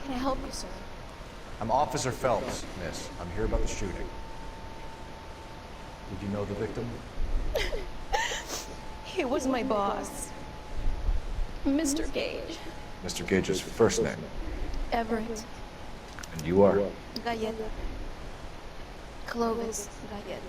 can I help you, sir? I'm Officer Phelps, miss. I'm here about the shooting. Did you know the victim? He was my boss. Mr. Gage. Mr. Gage's first name. Everett. And you are? Galleta. Clovis Galleta.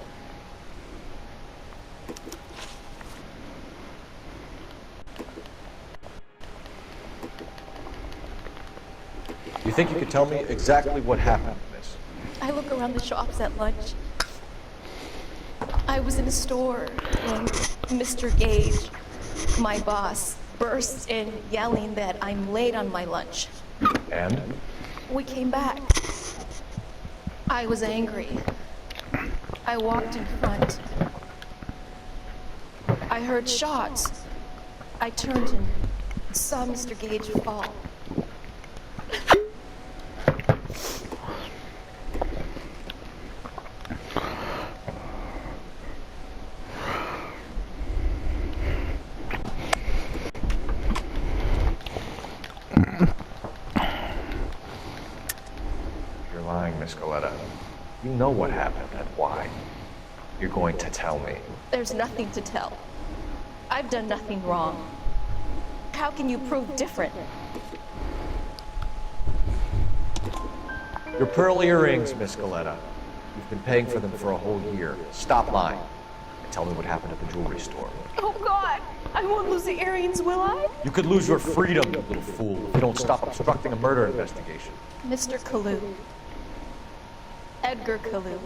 You think you could tell me exactly what happened, miss? I look around the shops at lunch. I was in a store when Mr. Gage, my boss, bursts in yelling that I'm late on my lunch. And? We came back. I was angry. I walked in front. I heard shots. I turned and saw Mr. Gage fall. You're lying, Miss Galleta. You know what happened and why. You're going to tell me. There's nothing to tell. I've done nothing wrong. How can you prove different? Your pearl earrings, Miss Galleta. You've been paying for them for a whole year. Stop lying and tell me what happened at the jewelry store. Oh God, I won't lose the earrings, will I? You could lose your freedom, you little fool, if you don't stop obstructing a murder investigation. Mr. Kalu. Edgar Kalu.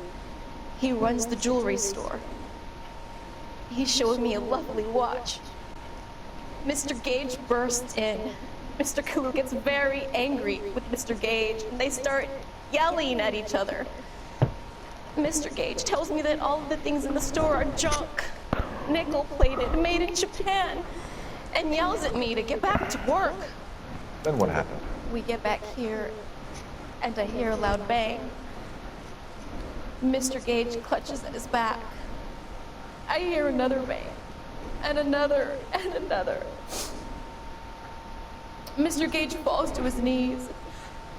He runs the jewelry store. He showed me a lovely watch. Mr. Gage bursts in. Mr. Kalu gets very angry with Mr. Gage, and they start yelling at each other. Mr. Gage tells me that all of the things in the store are junk, nickel-plated, made in Japan, and yells at me to get back to work. Then what happened? We get back here, and I hear a loud bang. Mr. Gage clutches at his back. I hear another bang, and another, and another. Mr. Gage falls to his knees.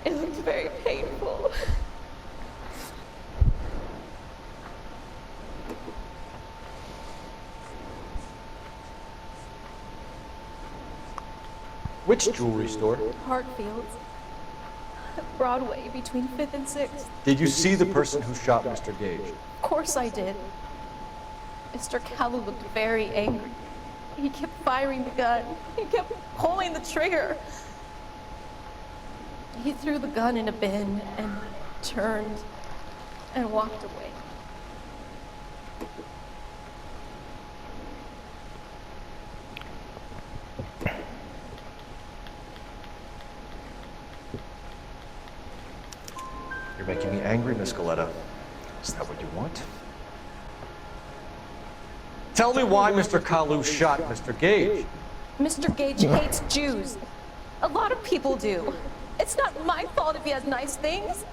It looked very painful. Which jewelry store? Hartfield's. Broadway, between 5th and 6th. Did you see the person who shot Mr. Gage? Of course I did. Mr. Kalu looked very angry. He kept firing the gun. He kept pulling the trigger. He threw the gun in a bin and turned and walked away. You're making me angry, Miss Galleta. Is that what you want? Tell me why Mr. Kalu shot Mr. Gage. Mr. Gage hates Jews. A lot of people do. It's not my fault if he has nice things.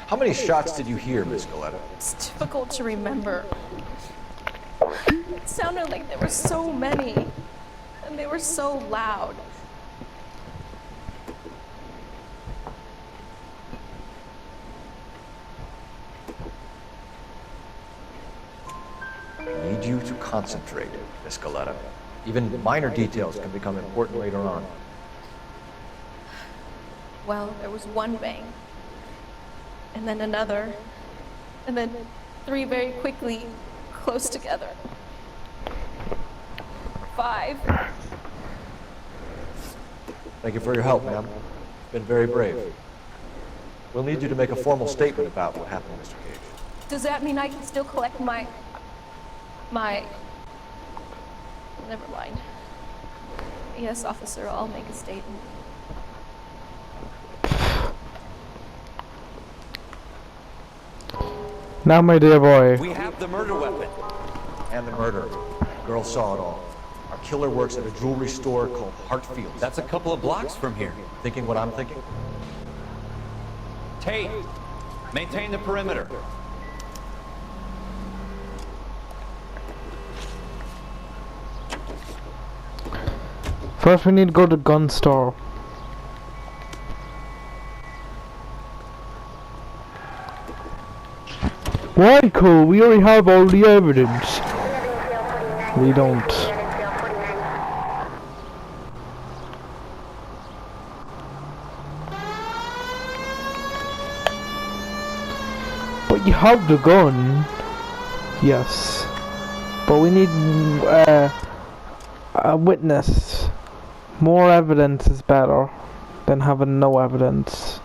How many shots did you hear, Miss Galleta? It's difficult to remember. It sounded like there were so many, and they were so loud. I need you to concentrate, Miss Galleta. Even minor details can become important later on. Well, there was one bang, and then another, and then three very quickly, close together. 5. Thank you for your help, ma'am. You've been very brave. We'll need you to make a formal statement about what happened, Mr. Gage. Does that mean I can still collect my... Never mind. Yes, officer, I'll make a statement. Now, my dear boy. We have the murder weapon. And the murderer. The girl saw it all. Our killer works at a jewelry store called Hartfield. That's a couple of blocks from here. Thinking what I'm thinking? Tate, maintain the perimeter. First we need to go to the gun store. Why, Cole? We already have all the evidence. We don't. But you have the gun. Yes. But we need a witness. More evidence is better than having no evidence.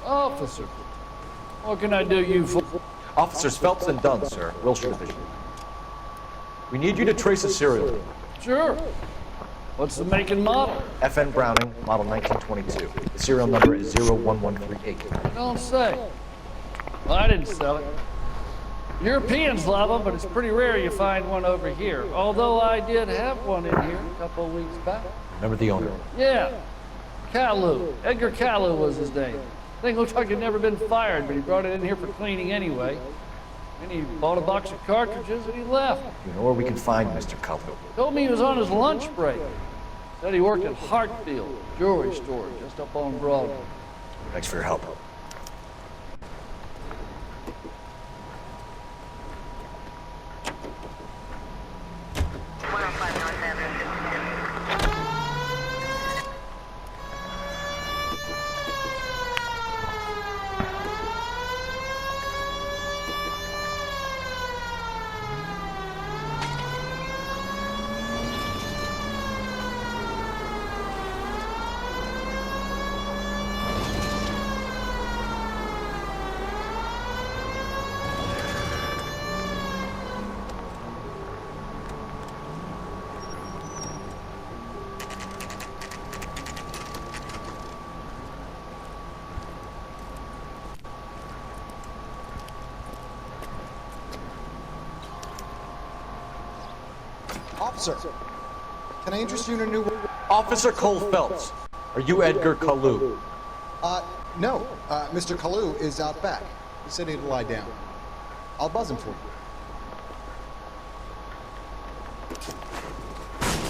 Officer, what can I do you for? Officers Phelps and Dunn, sir. Wilshire Division. We need you to trace a serial killer. Sure. What's the make and model? FN Browning, model 1922. The serial number is 01138. Don't say. Well, I didn't sell it. Europeans love them, but it's pretty rare you find one over here. Although I did have one in here a couple of weeks back. Remember the owner? Yeah. Kalu. Edgar Kalu was his name. Thing looked like he'd never been fired, but he brought it in here for cleaning anyway. And he bought a box of cartridges and he left. You know where we can find Mr. Kalu? Told me he was on his lunch break. Said he worked at Hartfield, jewelry store, just up on Broadway. Thanks for your help. Officer, can I interest you in a new... Officer Cole Phelps, are you Edgar Kalu? No. Mr. Kalu is out back. He said he'd lie down. I'll buzz him for you.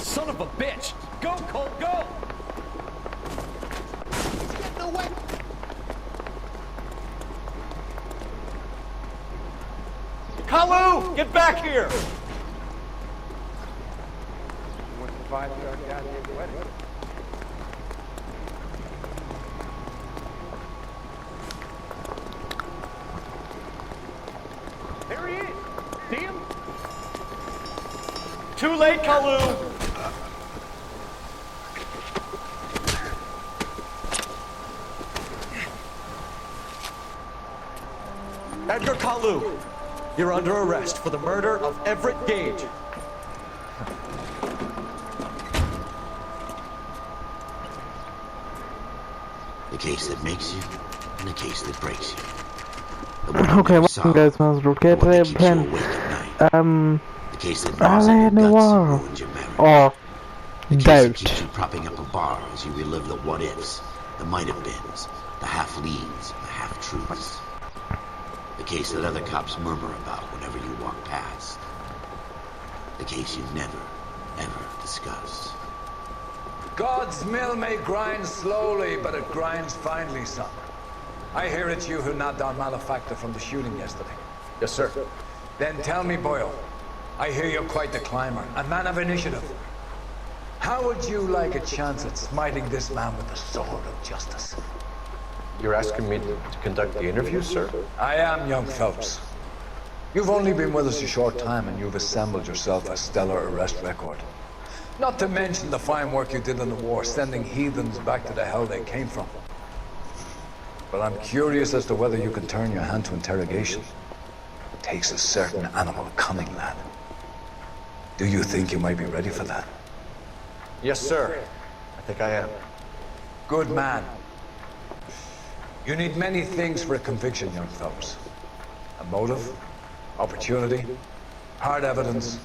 Son of a bitch! Go, Cole, go! He's getting away! Kalu, get back here! There he is! See him? Too late, Kalu! Edgar Kalu, you're under arrest for the murder of Everett Gage. The case that makes you, and the case that breaks you. Okay, welcome guys, Master. Get a pen. The case that gnaws at your guts and ruins your marriage. Or The case doubt. that keeps you propping up a bar as you relive the what-ifs, the might-have-beens, the half-leads, the half-truths. The case that other cops murmur about whenever you walk past. The case you never, ever discuss. God's mill may grind slowly, but it grinds finely, son. I hear it's you who nabbed our malefactor from the shooting yesterday. Yes, sir. Then tell me, Boyle, I hear you're quite the climber, a man of initiative. How would you like a chance at smiting this man with the sword of justice? You're asking me to conduct the interview, sir? I am, young Phelps. You've only been with us a short time and you've assembled yourself a stellar arrest record. Not to mention the fine work you did in the war, sending heathens back to the hell they came from. But I'm curious as to whether you can turn your hand to interrogation. It takes a certain animal cunning, lad. Do you think you might be ready for that? Yes, sir. I think I am. Good man. You need many things for a conviction, young Phelps. A motive, opportunity, hard evidence,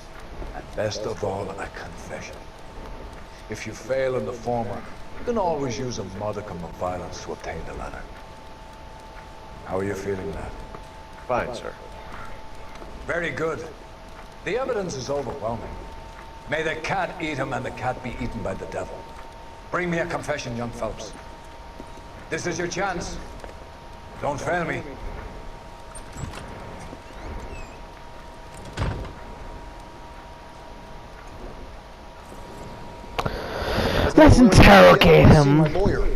and best of all, a confession. If you fail in the former, you can always use a modicum of violence to obtain the latter. How are you feeling, lad? Fine, sir. Very good. The evidence is overwhelming. May the cat eat him and the cat be eaten by the devil. Bring me a confession, young Phelps. This is your chance. Don't fail me. Let's interrogate him. My lawyer.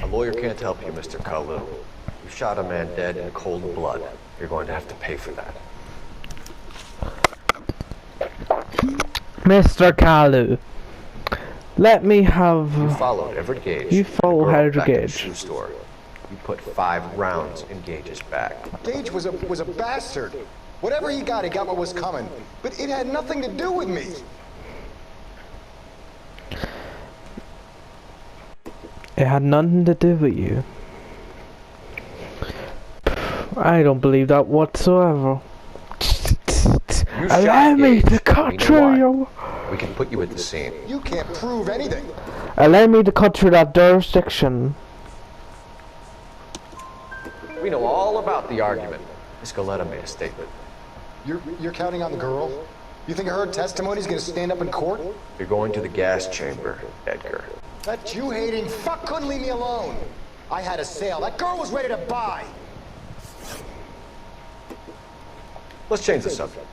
A lawyer can't help you, Mr. Kalu. You shot a man dead in cold blood. You're going to have to pay for that. Mr. Kalu, let me have... You followed Everett Gage. You followed the girl Everett back to the Gage. shoe store. You put 5 rounds in Gage's back. Gage was a bastard. Whatever he got what was coming. But it had nothing to do with me. It had nothing to do with you. I don't believe that whatsoever. You Allow shot me Gage. to cut You know through why? your... We can put you at the scene. You can't prove anything. Allow me to cut through that jurisdiction. We know all about the argument. Miss Galetta made a statement. You're counting on the girl? You think her testimony's gonna stand up in court? You're going to the gas chamber, Edgar. That Jew-hating fuck couldn't leave me alone. I had a sale. That girl was ready to buy. Let's change the subject.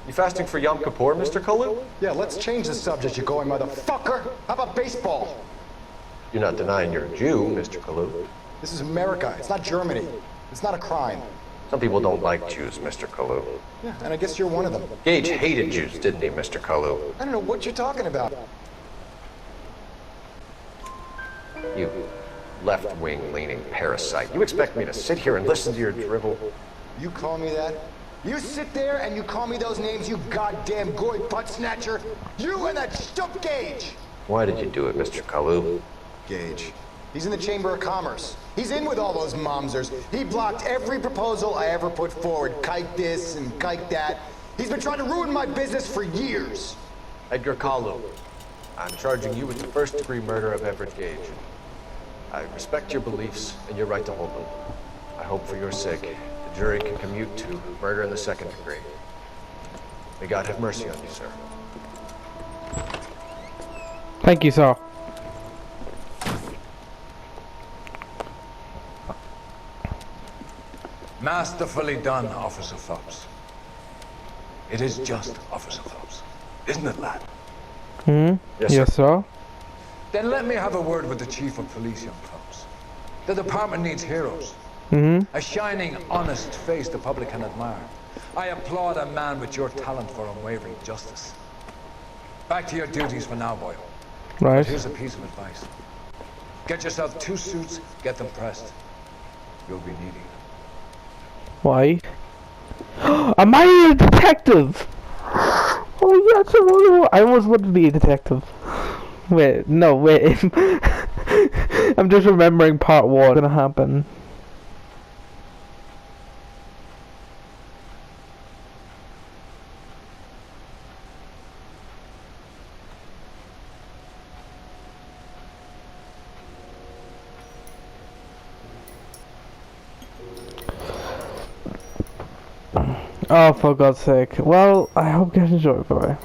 You fasting for Yom Kippur, Mr. Kalu? Yeah, let's change the subject, you going motherfucker. How about baseball? You're not denying you're a Jew, Mr. Kalu. This is America. It's not Germany. It's not a crime. Some people don't like Jews, Mr. Kalu. Yeah, and I guess you're one of them. Gage hated Jews, didn't he, Mr. Kalu? I don't know what you're talking about. You left-wing leaning parasite. You expect me to sit here and listen to your drivel? You call me that? You sit there and you call me those names, you goddamn goy butt snatcher? You and that stup Gage! Why did you do it, Mr. Kalu? Gage. He's in the Chamber of Commerce. He's in with all those momsers. He blocked every proposal I ever put forward. Kike this and kike that. He's been trying to ruin my business for years. Edgar Kalu, I'm charging you with the first-degree murder of Everett Gage. I respect your beliefs and your right to hold them. I hope for your sake the jury can commute to murder in the second degree. May God have mercy on you, sir. Thank you, sir. Masterfully done, Officer Phelps. It is just, Officer Phelps. Isn't it, lad? Yes, sir. Then let me have a word with the Chief of Police, young Phelps. The department needs heroes. A shining, honest face the public can admire. I applaud a man with your talent for unwavering justice. Back to your duties for now, Boyle. Right. Here's a piece of advice. Get yourself 2 suits, get them pressed. You'll be needing them. Why? Am I a detective? Oh yes, I almost wanted to be a detective. Wait, no, wait. I'm just remembering part 1. What's gonna happen? Oh, for God's sake. Well, I hope you guys enjoy it. Bye.